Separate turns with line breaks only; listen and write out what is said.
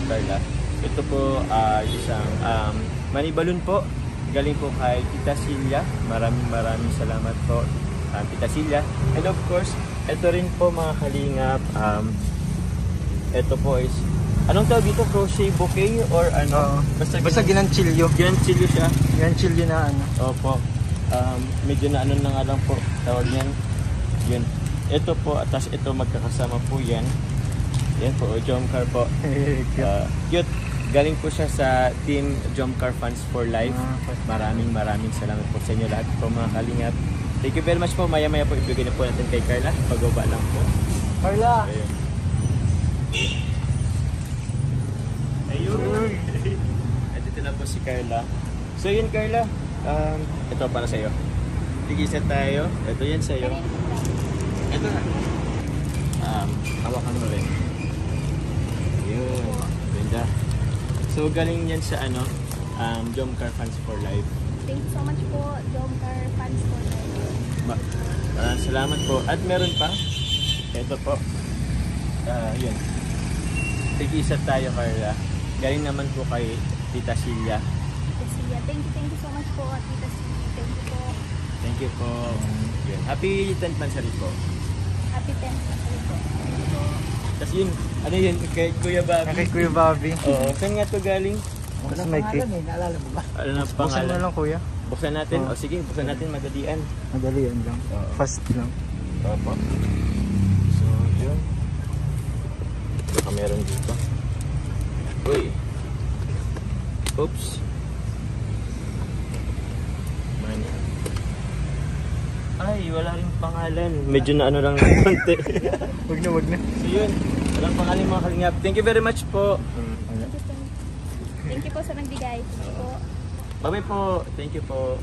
Carla. Ito po isang money balloon po. Galing po kay Tita Silya. Maraming salamat po, Tita Silya. And of course, ito rin po mga kalingap. Ito po is, anong tawag dito? Crochet bouquet or ano?
Basta ginanchilyo.
Ginanchilyo siya.
Ginanchilyo na ano.
Opo. Medyo na ano na nga lang po. Tawag yan. Yun. Ito po, atas ito magkakasama po yan. Yan po, Jomcar po. Cute. Galing po siya sa Team Jomcar Fans for Life. Maraming salamat po sa inyo lahat po mga kalingap. Thank you very much po. Maya-maya po ibigay na po natin kay Carla. Pagbaba lang po.
Carla!
Ayun! Dito na po si Carla. So yun Carla, ito para sa'yo. Tigisa tayo. Ito yan sa'yo. Ito na. Hawakan mo rin. Ayun. Ganda. So galing yan sa Jomcar Fans for Life.
Thank you so much po, Jomcar Fans for Life.
Salamat po. At meron pa. Ito po. Yun. Tig-isa tayo, Carla. Galing naman po kay Tita Silya.
Tita Silya. Thank you so much po, Tita Silya. Thank you po.
Thank you po. Yun. Happy 10th anniversary po.
Happy 10th anniversary po. Thank you po.
Tapos yun, ano yun, kay Kuya Bobby.
Kay Kuya Bobby.
Oo, saan nga to galing?
Ano may cake?
Naalala mo ba?
Ano na
Buksan
pangalan?
na lang kuya.
Buksan natin? O sige, buksan natin madalian.
Madali yan lang.
Oo.
Fast lang.
Opo. So, yun. Baka meron dito. Uy. Oops. Money. Ay, wala rin pangalan. Medyo na ano lang ng konti.
Wag na.
So yun, walang pangalan mga kalingap. Thank you very much po.
Thank you po sa nagbigay. Thank you po.
Bye-bye po. Thank you po.